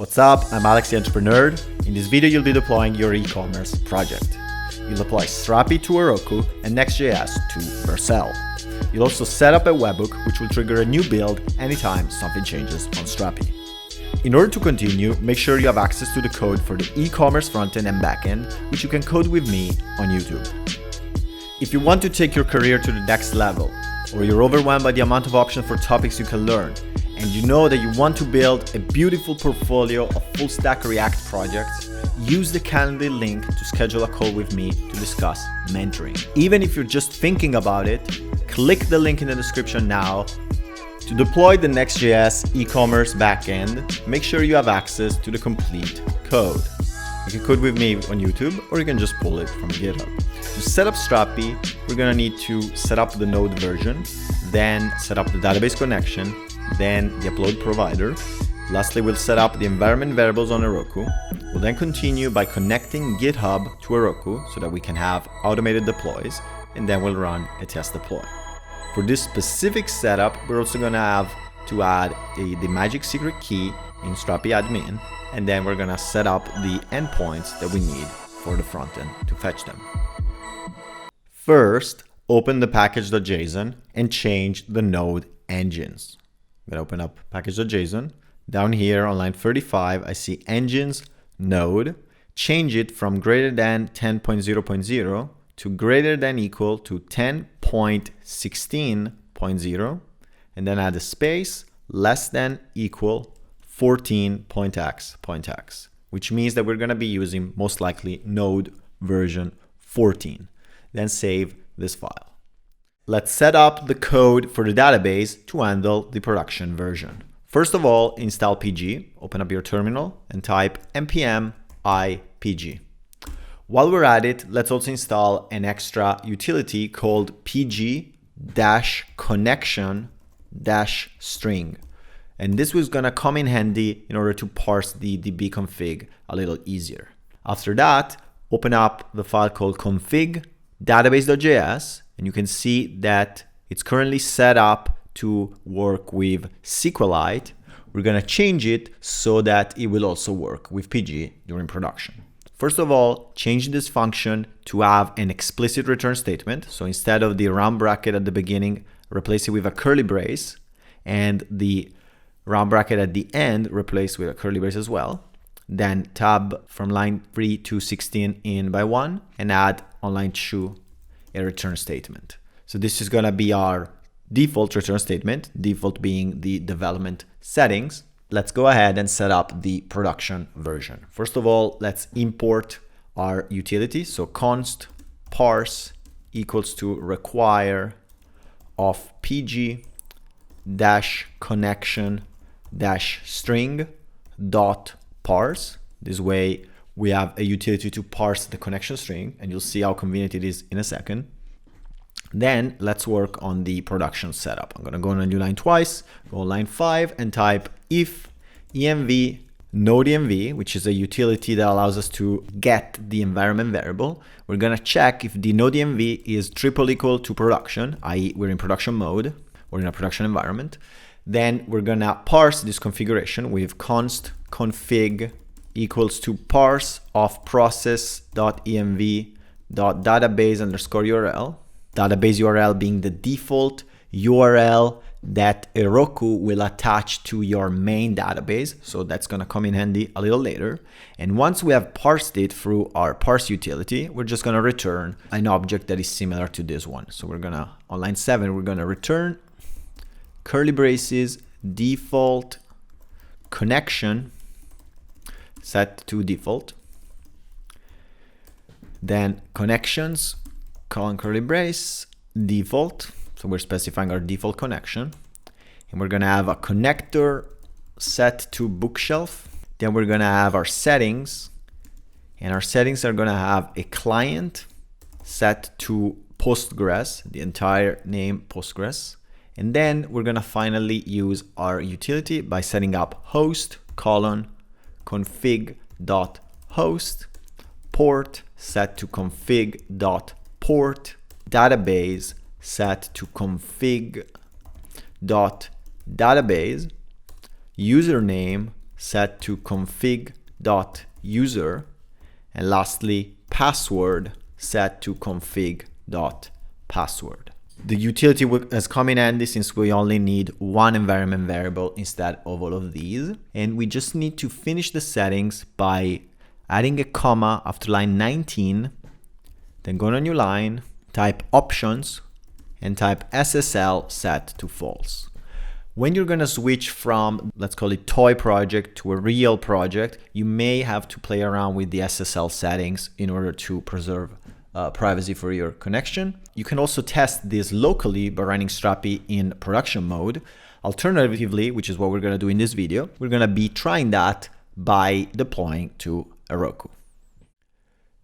What's up? I'm Alex the Entrepreneur. In this video, you'll be deploying your e-commerce project. You'll apply Strapi to Heroku and NextJS to Vercel. You'll also set up a webhook, which will trigger a new build anytime something changes on Strapi. In order to continue, make sure you have access to the code for the e-commerce frontend and backend, which you can code with me on YouTube. If you want to take your career to the next level, or you're overwhelmed by the amount of options for topics you can learn, and you know that you want to build a beautiful portfolio of full-stack React projects, use the Calendly link to schedule a call with me to discuss mentoring. Even if you're just thinking about it, click the link in the description now. To deploy the NextJS Ecommerce backend, make sure you have access to the complete code. You can code with me on YouTube, or you can just pull it from GitHub. To set up Strapi, we're gonna need to set up the node version, then set up the database connection, then the upload provider. Lastly, we'll set up the environment variables on Heroku. We'll then continue by connecting GitHub to Heroku so that we can have automated deploys, and then we'll run a test deploy. For this specific setup, we're also gonna have to add the magic secret key in Strapi admin, and then we're gonna set up the endpoints that we need for the frontend to fetch them. First, open the package.json and change the node engines. I'm gonna open up package.json. Down here on line 35, I see engines node. Change it from greater than 10.0.0 to greater than equal to 10.16.0, and then add a space less than equal 14.x, which means that we're gonna be using most likely node version 14. Then save this file. Let's set up the code for the database to handle the production version. First of all, install pg, open up your terminal and type npm ipg. While we're at it, let's also install an extra utility called pg-connection-string. And this was gonna come in handy in order to parse the db config a little easier. After that, open up the file called config.database.js, and you can see that it's currently set up to work with SQLite. We're gonna change it so that it will also work with PG during production. First of all, change this function to have an explicit return statement. So instead of the round bracket at the beginning, replace it with a curly brace, and the round bracket at the end, replace with a curly brace as well. Then tab from line 3 to 16 in by 1, and add on line 2 a return statement. So this is gonna be our default return statement, default being the development settings. Let's go ahead and set up the production version. First of all, let's import our utility. So const parse equals to require of pg dash connection dash string dot parse. This way we have a utility to parse the connection string, and you'll see how convenient it is in a second. Then let's work on the production setup. I'm gonna go on a new line twice, go on line 5 and type if env node-env, which is a utility that allows us to get the environment variable. We're gonna check if the node-env is triple equal to production, i.e. we're in production mode or in a production environment. Then we're gonna parse this configuration with const config equals to parse of process.env.database_url. Database URL being the default URL that Heroku will attach to your main database. So that's gonna come in handy a little later. And once we have parsed it through our parse utility, we're just gonna return an object that is similar to this one. So we're gonna, on line 7, we're gonna return curly braces default connection set to default, then connections colon curly brace default. So we're specifying our default connection, and we're gonna have a connector set to bookshelf. Then we're gonna have our settings, and our settings are gonna have a client set to Postgres, the entire name Postgres. And then we're gonna finally use our utility by setting up host colon config.host, port set to config.port, database set to config.database, username set to config.user, and lastly, password set to config.password. The utility has come in handy since we only need one environment variable instead of all of these. And we just need to finish the settings by adding a comma after line 19, then go to a new line, type options, and type SSL set to false. When you're gonna switch from, let's call it toy project to a real project, you may have to play around with the SSL settings in order to preserve privacy for your connection. You can also test this locally by running Strapi in production mode. Alternatively, which is what we're gonna do in this video, we're gonna be trying that by deploying to Heroku.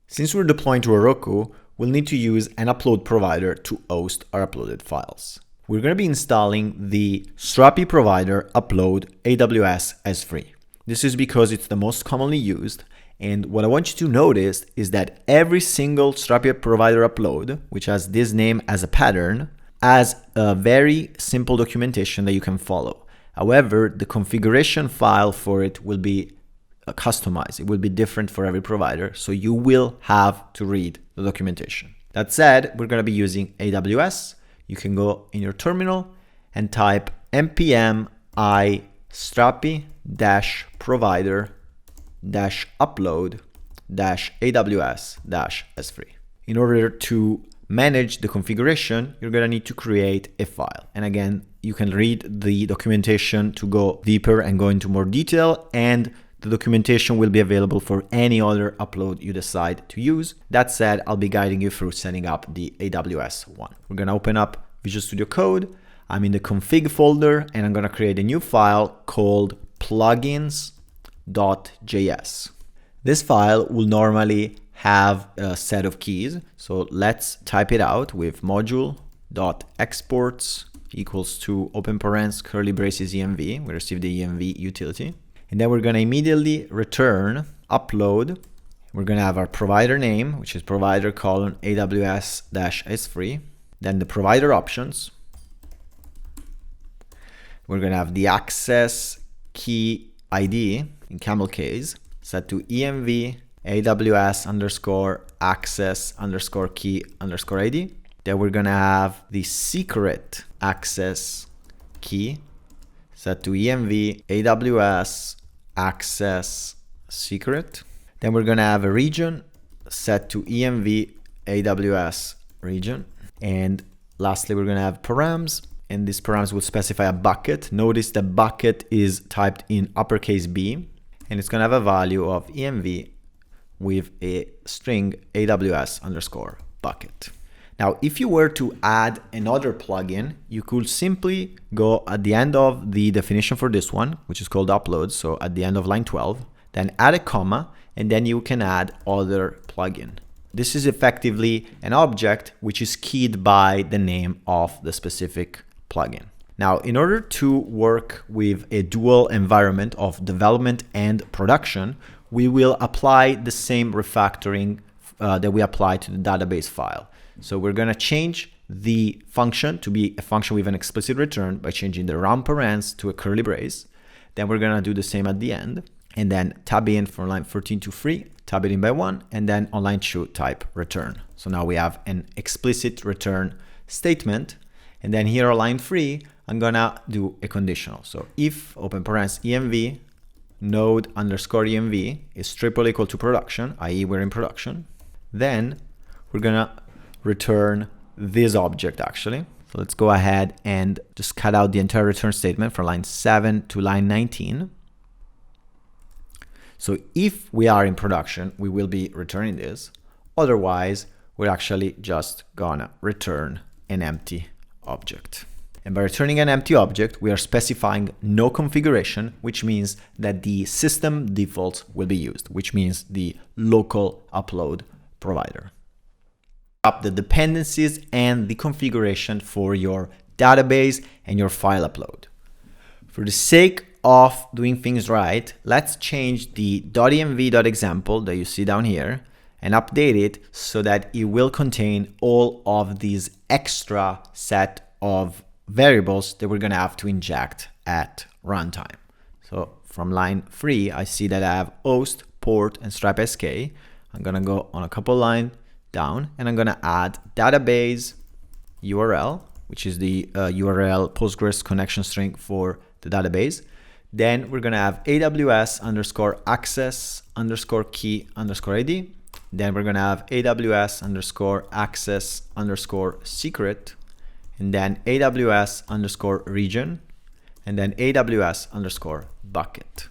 Since we're deploying to Heroku, we'll need to use an upload provider to host our uploaded files. We're going to be installing the Strapi provider upload AWS as free. This is because it's the most commonly used. And what I want you to notice is that every single Strapi provider upload, which has this name as a pattern, has a very simple documentation that you can follow. However, the configuration file for it will be customized. It will be different for every provider. So you will have to read the documentation. That said, we're going to be using AWS. You can go in your terminal and type npm I strapi-provider-upload-aws-s3. In order to manage the configuration, you're going to need to create a file. And again, you can read the documentation to go deeper and go into more detail, and the documentation will be available for any other upload you decide to use. That said, I'll be guiding you through setting up the AWS one. We're going to open up Visual Studio Code. I'm in the config folder, and I'm going to create a new file called plugins.js. This file will normally have a set of keys. So let's type it out with module.exports equals to open parens curly braces env. We receive the env utility. And then we're going to immediately return upload. We're going to have our provider name, which is provider AWS-S3. Then the provider options. We're going to have the access key ID in camel case set to env AWS underscore access underscore key underscore ID. Then we're going to have the secret access key set to env AWS access secret. Then we're going to have a region set to env AWS region. And lastly, we're going to have params, and these params will specify a bucket. Notice the bucket is typed in uppercase B, and it's going to have a value of env with a string AWS underscore bucket. Now, if you were to add another plugin, you could simply go at the end of the definition for this one, which is called upload. So at the end of line 12, then add a comma, and then you can add other plugin. This is effectively an object which is keyed by the name of the specific plugin. Now, in order to work with a dual environment of development and production, we will apply the same refactoring that we apply to the database file. So we're going to change the function to be a function with an explicit return by changing the round parens to a curly brace. Then we're going to do the same at the end, and then tab in from line 13 to 3, tab it in by 1, and then on line 2 type return. So now we have an explicit return statement. And then here on line 3, I'm going to do a conditional. So if open parens env node underscore env is triple equal to production, i.e. we're in production, then we're going to return this object actually. So let's go ahead and just cut out the entire return statement from line 7 to line 19. So if we are in production, we will be returning this. Otherwise, we're actually just gonna return an empty object. And by returning an empty object, we are specifying no configuration, which means that the system defaults will be used, which means the local upload provider. Up the dependencies and the configuration for your database and your file upload. For the sake of doing things right, let's change the .env.example that you see down here and update it so that it will contain all of these extra set of variables that we're going to have to inject at runtime. So from line 3, I see that I have host, port, and Strapi SK. I'm gonna go on a couple lines down, and I'm gonna add database URL, which is the URL Postgres connection string for the database. Then we're gonna have AWS underscore access underscore key underscore ID. Then we're gonna have AWS underscore access underscore secret, and then AWS underscore region, and then AWS underscore bucket.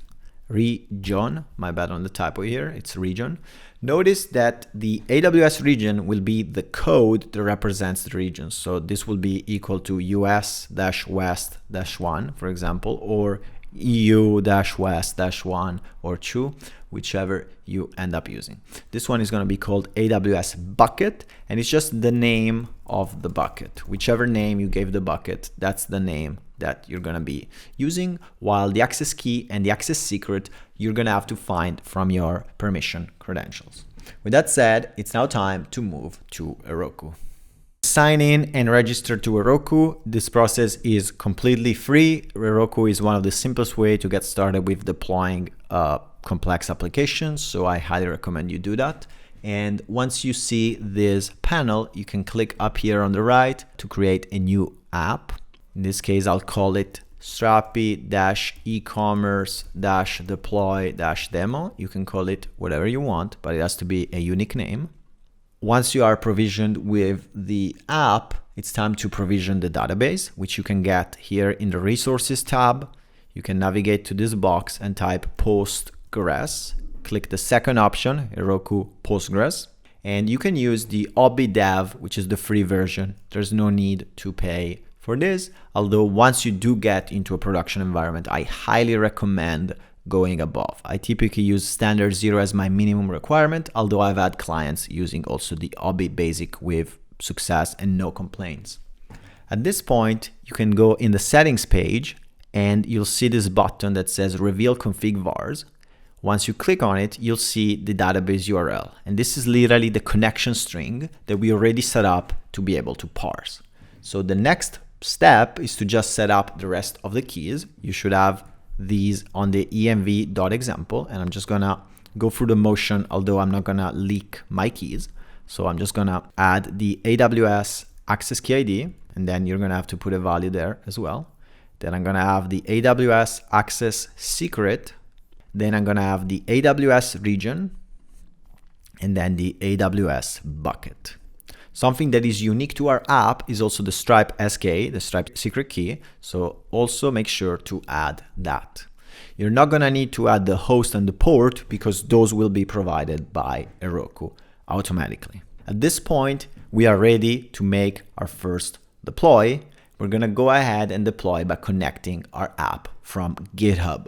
Region, my bad on the typo here, it's region. Notice that the AWS region will be the code that represents the region. So this will be equal to US-West-1, for example, or EU-West-1 or 2, whichever you end up using. This one is going to be called AWS bucket, and it's just the name of the bucket. Whichever name you gave the bucket, that's the name that you're going to be using, while the access key and the access secret you're going to have to find from your permission credentials. With that said, it's now time to move to Heroku. Sign in and register to Heroku. This process is completely free. Heroku is one of the simplest ways to get started with deploying complex applications, so I highly recommend you do that. And once you see this panel, you can click up here on the right to create a new app. In this case, I'll call it Strapi-Ecommerce-deploy-demo. You can call it whatever you want, but it has to be a unique name. Once you are provisioned with the app, it's time to provision the database, which you can get here in the resources tab. You can navigate to this box and type Postgres. Click the second option, Heroku Postgres, and you can use the hobby dev, which is the free version. There's no need to pay for this, although once you do get into a production environment, I highly recommend going above. I typically use standard 0 as my minimum requirement, although I've had clients using also the hobby basic with success and no complaints. At this point, you can go in the settings page and you'll see this button that says reveal config vars. Once you click on it, you'll see the database URL. And this is literally the connection string that we already set up to be able to parse. So the next step is to just set up the rest of the keys. You should have these on the env.example, and I'm just gonna go through the motion, although I'm not gonna leak my keys. So I'm just gonna add the AWS access key ID, and then you're gonna have to put a value there as well. Then I'm gonna have the AWS access secret. Then I'm gonna have the AWS region, and then the AWS bucket. Something that is unique to our app is also the Strapi SK, the Strapi secret key. So also make sure to add that. You're not gonna need to add the host and the port because those will be provided by Heroku automatically. At this point, we are ready to make our first deploy. We're gonna go ahead and deploy by connecting our app from GitHub.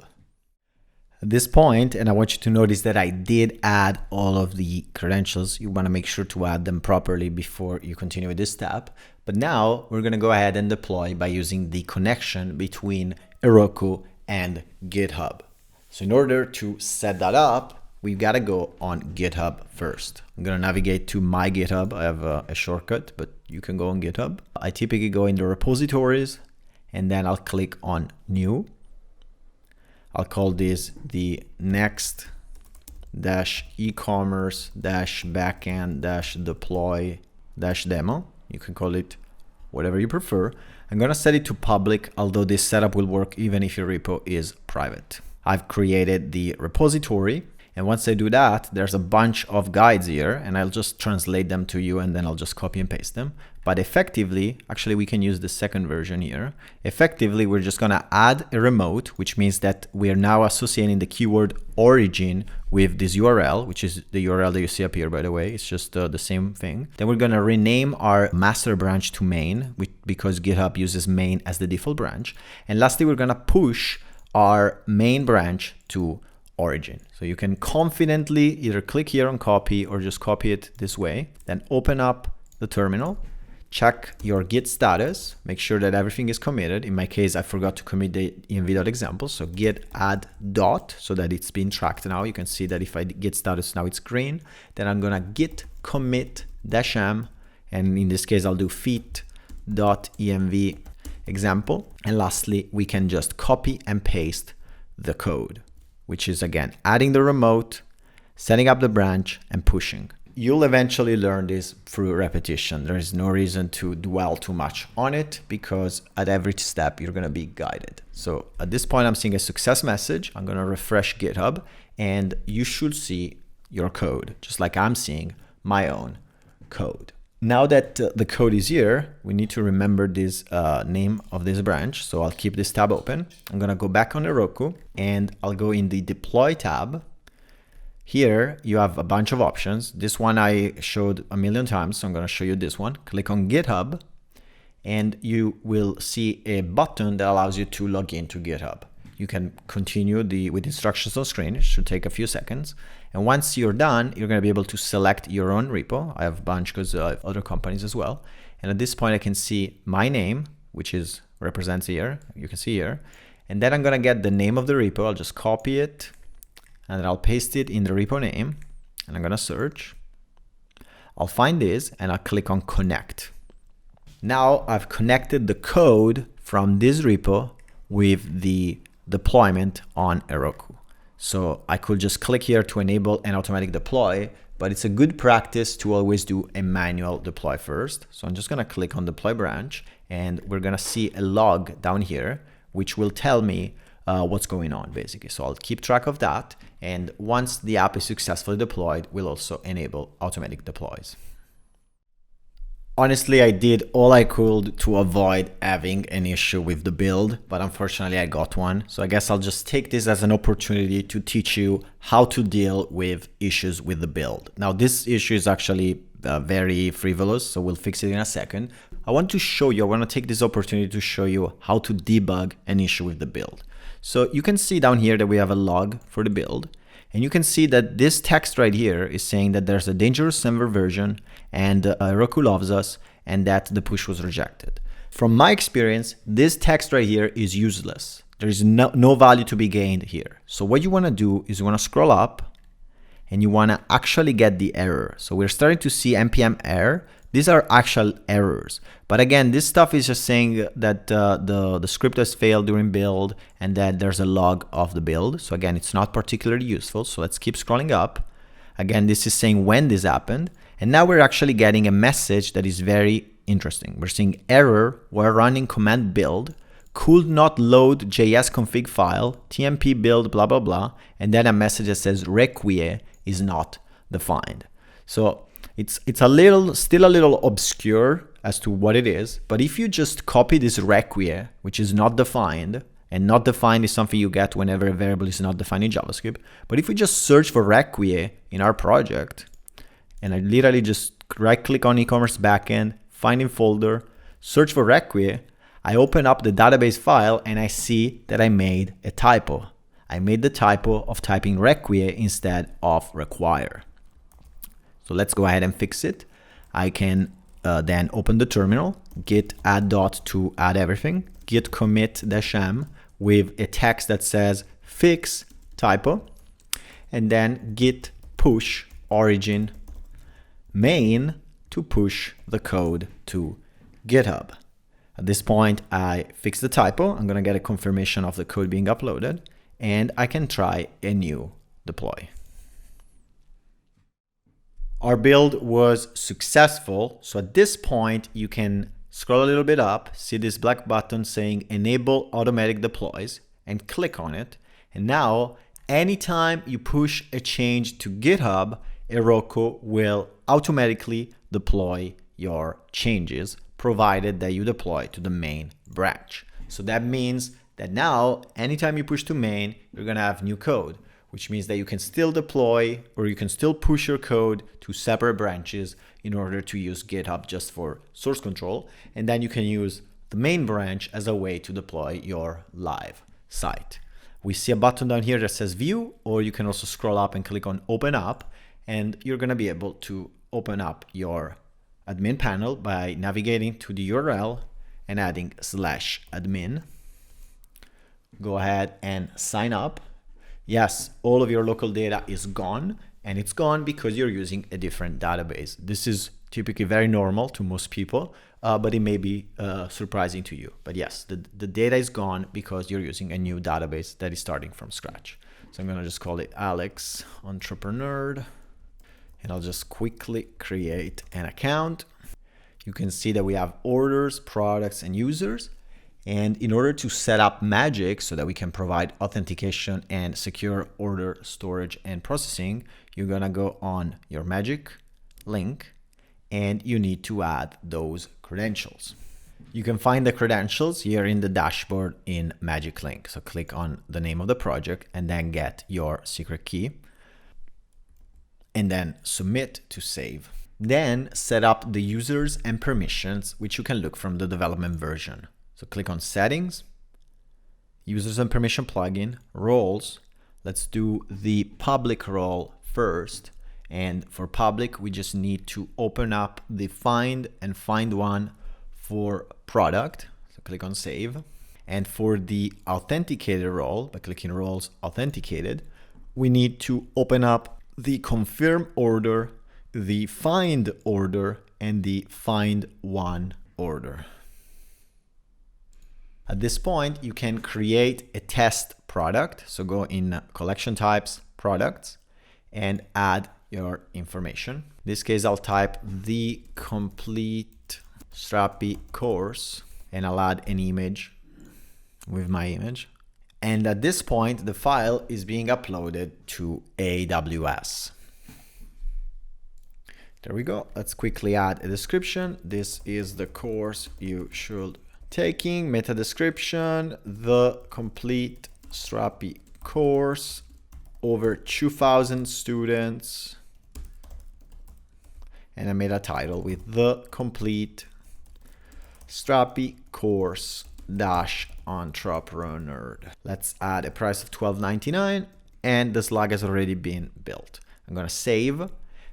At this point, and I want you to notice that I did add all of the credentials. You want to make sure to add them properly before you continue with this step. But now we're going to go ahead and deploy by using the connection between Heroku and GitHub. So in order to set that up, we've got to go on GitHub first. I'm going to navigate to my GitHub. I have a shortcut, but you can go on GitHub. I typically go in the repositories, and then I'll click on new. I'll call this the next-ecommerce-backend-deploy-demo. You can call it whatever you prefer. I'm going to set it to public, although this setup will work even if your repo is private. I've created the repository, and once I do that, there's a bunch of guides here, and I'll just translate them to you, and then I'll just copy and paste them. But effectively, actually we can use the second version here. Effectively, we're just gonna add a remote, which means that we are now associating the keyword origin with this URL, which is the URL that you see up here, by the way. It's just the same thing. Then we're gonna rename our master branch to main, because GitHub uses main as the default branch. And lastly, we're gonna push our main branch to origin. So you can confidently either click here on copy or just copy it this way. Then open up the terminal. Check your Git status, make sure that everything is committed. In my case, I forgot to commit the env.example, so git add dot, so that it's being tracked now. You can see that if I git status now it's green. Then I'm gonna git commit -m, and in this case I'll do feat.env example. And lastly, we can just copy and paste the code. which is again, adding the remote, setting up the branch and pushing. You'll eventually learn this through repetition. There is no reason to dwell too much on it because at every step you're gonna be guided. So at this point, I'm seeing a success message. I'm gonna refresh GitHub and you should see your code, just like I'm seeing my own code. Now that the code is here, we need to remember this name of this branch. So I'll keep this tab open. I'm gonna go back on Heroku and I'll go in the deploy tab. Here you have a bunch of options. This one I showed a million times, so I'm gonna show you this one. Click on GitHub and you will see a button that allows you to log into GitHub. You can continue with instructions on screen. It should take a few seconds. And once you're done, you're gonna be able to select your own repo. I have a bunch because I have other companies as well. And at this point I can see my name, which is represents here, you can see here. And then I'm gonna get the name of the repo. I'll just copy it and then I'll paste it in the repo name and I'm gonna search. I'll find this and I'll click on connect. Now I've connected the code from this repo with the deployment on Heroku. So I could just click here to enable an automatic deploy, but it's a good practice to always do a manual deploy first. So I'm just gonna click on deploy branch and we're gonna see a log down here, which will tell me what's going on basically. So I'll keep track of that. And once the app is successfully deployed, we'll also enable automatic deploys. Honestly, I did all I could to avoid having an issue with the build, but unfortunately I got one. So I guess I'll just take this as an opportunity to teach you how to deal with issues with the build. Now this issue is actually very frivolous, so we'll fix it in a second. I want to take this opportunity to show you how to debug an issue with the build. So you can see down here that we have a log for the build. And you can see that this text right here is saying that there's a dangerous server version and Heroku loves us and that the push was rejected. From my experience, this text right here is useless. There is no value to be gained here. So what you want to do is you want to scroll up and you want to actually get the error. So we're starting to see npm error. These are actual errors. But again, this stuff is just saying that the script has failed during build and that there's a log of the build. So again, it's not particularly useful. So let's keep scrolling up. Again, this is saying when this happened. And now we're actually getting a message that is very interesting. We're seeing error while running command build, could not load JS config file, tmp build, blah, blah, blah. And then a message that says requie is not defined. So it's still a little obscure as to what it is, but if you just copy this requie, which is not defined, and not defined is something you get whenever a variable is not defined in JavaScript, but if we just search for requie in our project, and I literally just right click on e-commerce backend, find in folder, search for requie, I open up the database file and I see that I made a typo. I made the typo of typing requie instead of require. So let's go ahead and fix it. I can then open the terminal, git add dot to add everything, git commit -m with a text that says fix typo, and then git push origin main to push the code to GitHub. At this point, I fix the typo. I'm gonna get a confirmation of the code being uploaded, and I can try a new deploy. Our build was successful. So at this point, you can scroll a little bit up, see this black button saying enable automatic deploys and click on it. And now, anytime you push a change to GitHub, Heroku will automatically deploy your changes, provided that you deploy to the main branch. So that means that now, anytime you push to main, you're gonna have new code, which means that you can still deploy or you can still push your code to separate branches in order to use GitHub just for source control. And then you can use the main branch as a way to deploy your live site. We see a button down here that says view, or you can also scroll up and click on open up, and you're gonna be able to open up your admin panel by navigating to the URL and adding /admin. Go ahead and sign up. Yes, all of your local data is gone, and it's gone because you're using a different database. This is typically very normal to most people, but it may be surprising to you. But yes, the data is gone because you're using a new database that is starting from scratch. So I'm gonna just call it Alex Entrepreneur, and I'll just quickly create an account. You can see that we have orders, products, and users. And in order to set up Magic so that we can provide authentication and secure order storage and processing, you're gonna go on your Magic link and you need to add those credentials. You can find the credentials here in the dashboard in Magic Link. So click on the name of the project and then get your secret key and then submit to save. Then set up the users and permissions, which you can look from the development version. So click on Settings, Users and Permission plugin, Roles. Let's do the public role first. And for public, we just need to open up the find and find one for product. So click on Save. And for the authenticated role, by clicking Roles Authenticated, we need to open up the confirm order, the find order, and the find one order. At this point, you can create a test product. So go in collection types, products, and add your information. In this case, I'll type the Complete Strapi Course, and I'll add an image with my image. And at this point, the file is being uploaded to AWS. There we go. Let's quickly add a description. This is the course you should taking, meta description, the Complete Strapi Course, over 2,000 students, and I made a title with the Complete Strapi Course dash Entrepreneur. Let's add a price of $12.99, and the slug has already been built. I'm gonna save.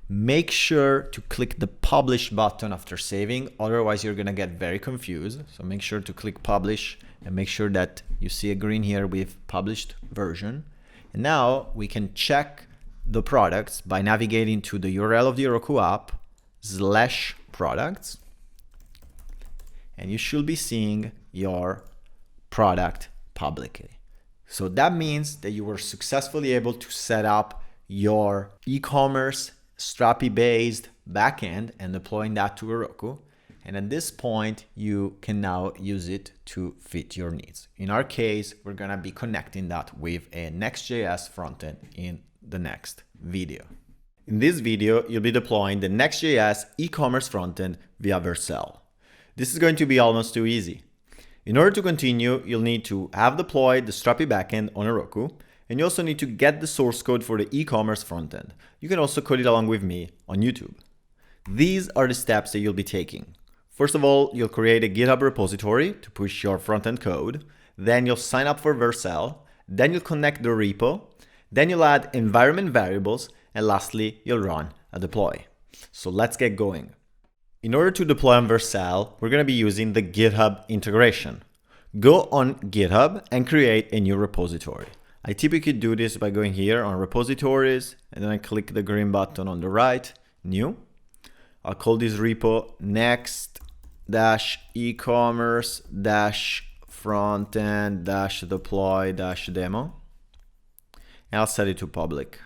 Make sure to click the publish button after saving, otherwise you're gonna get very confused. So make sure to click publish and make sure that you see a green here with published version. And now we can check the products by navigating to the URL of the Heroku app /products. And you should be seeing your product publicly. So that means that you were successfully able to set up your e-commerce Strapi-based backend and deploying that to Heroku. And at this point, you can now use it to fit your needs. In our case, we're gonna be connecting that with a NextJS frontend in the next video. In this video, you'll be deploying the NextJS Ecommerce frontend via Vercel. This is going to be almost too easy. In order to continue, you'll need to have deployed the Strapi backend on Heroku, and you also need to get the source code for the e-commerce frontend. You can also code it along with me on YouTube. These are the steps that you'll be taking. First of all, you'll create a GitHub repository to push your frontend code. Then you'll sign up for Vercel. Then you'll connect the repo. Then you'll add environment variables. And lastly, you'll run a deploy. So let's get going. In order to deploy on Vercel, we're going to be using the GitHub integration. Go on GitHub and create a new repository. I typically do this by going here on repositories, and then I click the green button on the right, new. I'll call this repo next-ecommerce-frontend-deploy-demo, and I'll set it to public.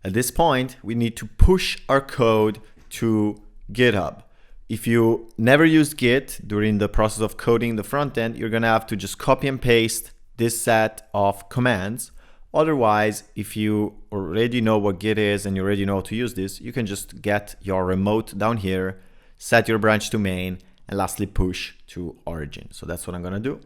At this point, we need to push our code to GitHub. If you never used Git during the process of coding the frontend, you're gonna have to just copy and paste this set of commands. Otherwise, if you already know what Git is and you already know how to use this, you can just get your remote down here, set your branch to main, and lastly push to origin. So that's what I'm gonna do.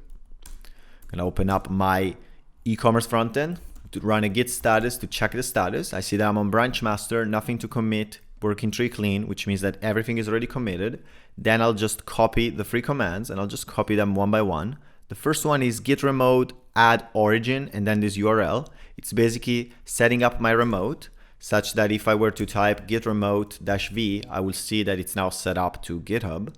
I'm gonna open up my e-commerce frontend to run a git status to check the status. I see that I'm on branch master, nothing to commit, working tree clean, which means that everything is already committed. Then I'll just copy the three commands and I'll just copy them one by one. The first one is git remote add origin and then this URL. It's basically setting up my remote such that if I were to type git remote -v, I will see that it's now set up to GitHub.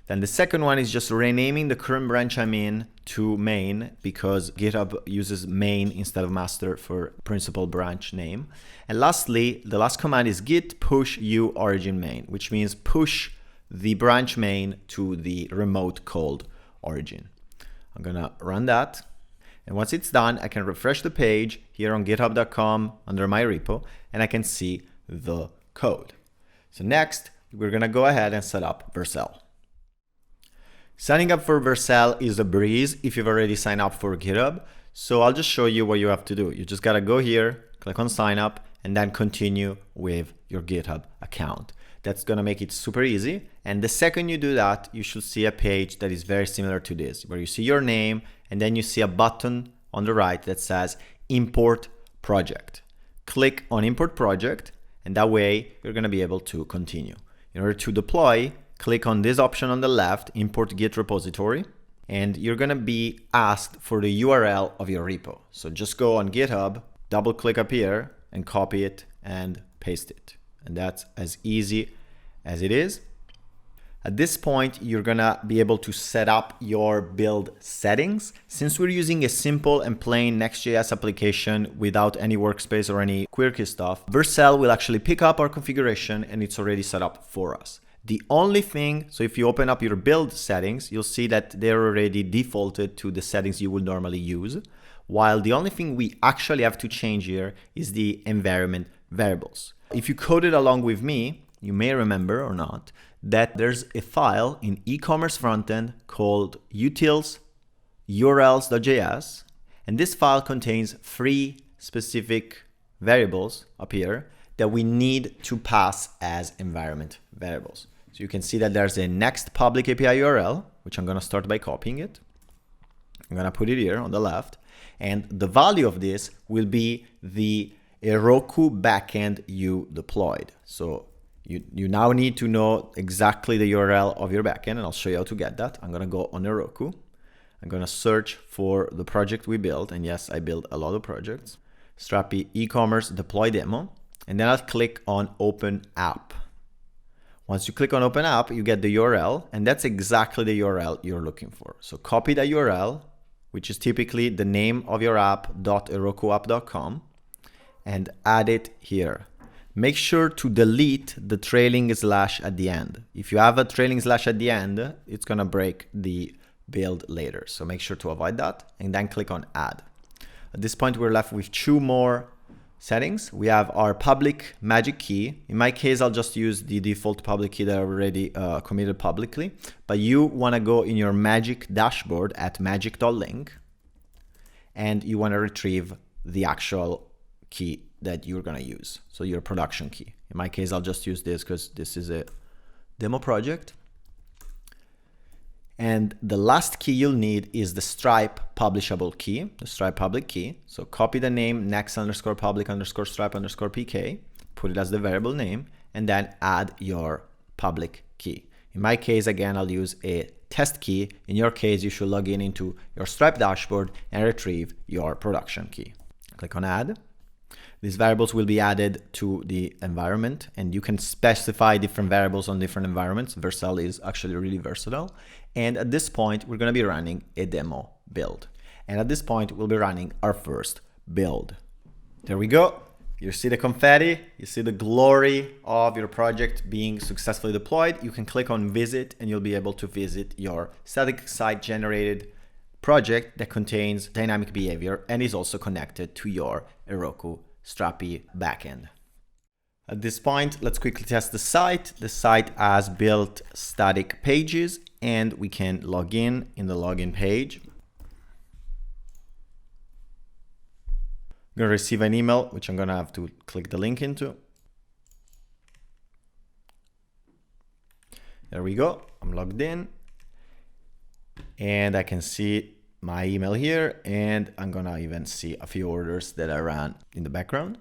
Then the second one is just renaming the current branch I'm in to main because GitHub uses main instead of master for principal branch name. And lastly, the last command is git push u origin main, which means push the branch main to the remote called origin. I'm gonna run that. And once it's done, I can refresh the page here on github.com under my repo, and I can see the code. So next, we're gonna go ahead and set up Vercel. Signing up for Vercel is a breeze if you've already signed up for GitHub. So I'll just show you what you have to do. You just gotta go here, click on sign up, and then continue with your GitHub account. That's gonna make it super easy. And the second you do that, you should see a page that is very similar to this, where you see your name, and then you see a button on the right that says Import Project. Click on Import Project, and that way you're gonna be able to continue. In order to deploy, click on this option on the left, Import Git Repository, and you're gonna be asked for the URL of your repo. So just go on GitHub, double click up here, and copy it and paste it. And that's as easy as it is. At this point, you're gonna be able to set up your build settings. Since we're using a simple and plain NextJS application without any workspace or any quirky stuff, Vercel will actually pick up our configuration and it's already set up for us. The only thing, so if you open up your build settings, you'll see that they're already defaulted to the settings you would normally use, while the only thing we actually have to change here is the environment variables. If you coded along with me, you may remember or not, that there's a file in e-commerce frontend called utils urls.js, and this file contains 3 specific variables up here that we need to pass as environment variables. So you can see that there's a next public API URL, which I'm gonna start by copying it. I'm gonna put it here on the left, and the value of this will be the Heroku backend you deployed. So you now need to know exactly the URL of your backend, and I'll show you how to get that. I'm gonna go on Heroku. I'm gonna search for the project we built, and yes, I built a lot of projects. Strapi Ecommerce deploy demo, and then I'll click on Open App. Once you click on Open App, you get the URL, and that's exactly the URL you're looking for. So copy that URL, which is typically the name of your app, .herokuapp.com, and add it here. Make sure to delete the trailing slash at the end. If you have a trailing slash at the end, it's gonna break the build later. So make sure to avoid that, and then click on Add. At this point, we're left with 2 more settings. We have our public magic key. In my case, I'll just use the default public key that I already committed publicly, but you wanna go in your magic dashboard at magic.link, and you wanna retrieve the actual key that you're gonna use. So your production key. In my case, I'll just use this because this is a demo project. And the last key you'll need is the Stripe publishable key, the Stripe public key. So copy the name next_public_stripe_pk, put it as the variable name, and then add your public key. In my case, again, I'll use a test key. In your case, you should log in into your Stripe dashboard and retrieve your production key. Click on Add. These variables will be added to the environment, and you can specify different variables on different environments. Vercel is actually really versatile. And at this point, we're going to be running a demo build. And at this point, we'll be running our first build. There we go. You see the confetti, you see the glory of your project being successfully deployed. You can click on visit, and you'll be able to visit your static site generated project that contains dynamic behavior and is also connected to your Heroku Strapi backend. At this point, let's quickly test the site. The site has built static pages, and we can log in the login page. I'm gonna receive an email, which I'm gonna have to click the link into. There we go, I'm logged in, and I can see my email here, and I'm gonna even see a few orders that I ran in the background.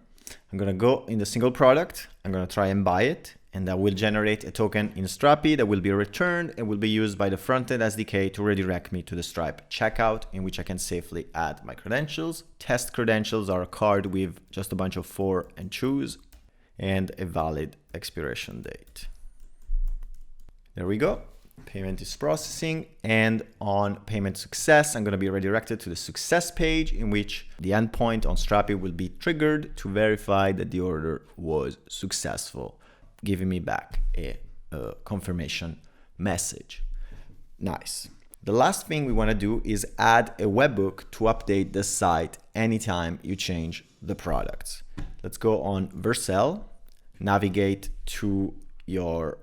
I'm gonna go in the single product, I'm gonna try and buy it, and that will generate a token in Strapi that will be returned and will be used by the frontend SDK to redirect me to the Stripe checkout, in which I can safely add my credentials. Test credentials are a card with just a bunch of 4 and choose, and a valid expiration date. There we go. Payment is processing, and on payment success, I'm going to be redirected to the success page, in which the endpoint on Strapi will be triggered to verify that the order was successful, giving me back a confirmation message. Nice. The last thing we want to do is add a webhook to update the site anytime you change the products. Let's go on Vercel, navigate to your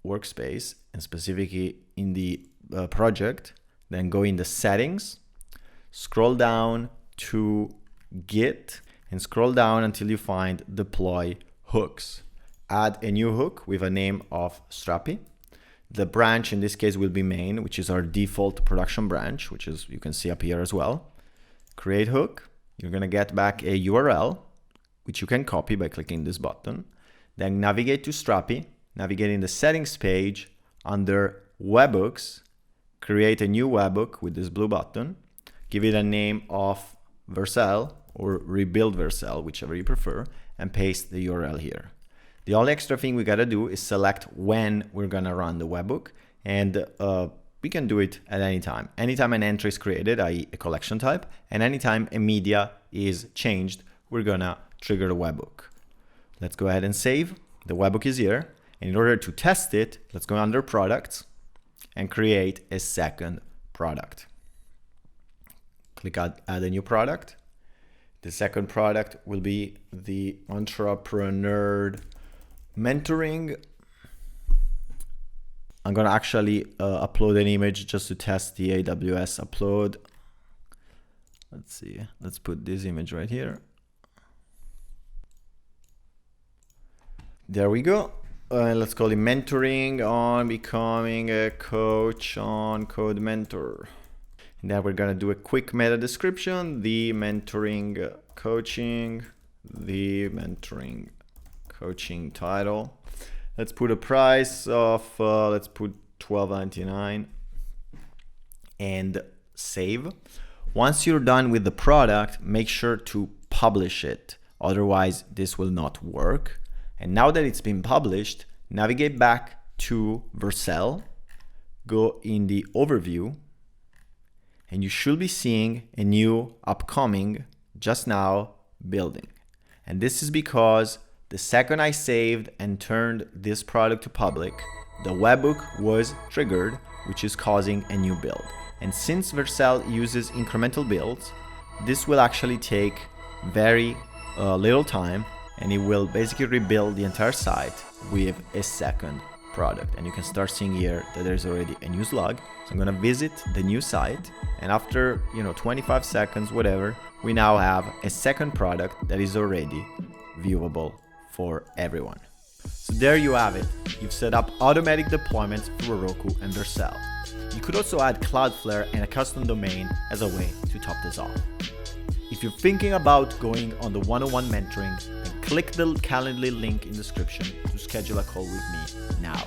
workspace and specifically in the project, then go in the settings, scroll down to Git and scroll down until you find deploy hooks. Add a new hook with a name of Strapi. The branch in this case will be main, which is our default production branch, which is, you can see up here as well. Create hook. You're going to get back a URL, which you can copy by clicking this button. Then navigate to Strapi, navigate in the settings page under webhooks, create a new webhook with this blue button, give it a name of Vercel or rebuild Vercel, whichever you prefer, and paste the URL here. The only extra thing we gotta do is select when we're gonna run the webhook, and we can do it at any time. Anytime an entry is created, i.e. a collection type, and anytime a media is changed, we're gonna trigger the webhook. Let's go ahead and save. The webhook is here. And in order to test it, let's go under products and create a second product. Click add a new product. The second product will be the entrepreneur mentoring. I'm gonna actually upload an image just to test the AWS upload. Let's see, let's put this image right here. There we go. Let's call it mentoring on becoming a coach on Code Mentor. And then we're gonna do a quick meta description, the mentoring coaching title. Let's put a price of, let's put $12.99 and save. Once you're done with the product, make sure to publish it. Otherwise, this will not work. And now that it's been published, navigate back to Vercel, go in the overview, and you should be seeing a new upcoming, just now, building. And this is because the second I saved and turned this product to public, the webhook was triggered, which is causing a new build. And since Vercel uses incremental builds, this will actually take very little time, and it will basically rebuild the entire site with a second product. And you can start seeing here that there's already a new slug. So I'm gonna visit the new site, and after 25 seconds, whatever, we now have a second product that is already viewable for everyone. So there you have it. You've set up automatic deployments for Heroku and Vercel. You could also add Cloudflare and a custom domain as a way to top this off. If you're thinking about going on the one-on-one mentoring, then click the Calendly link in the description to schedule a call with me now.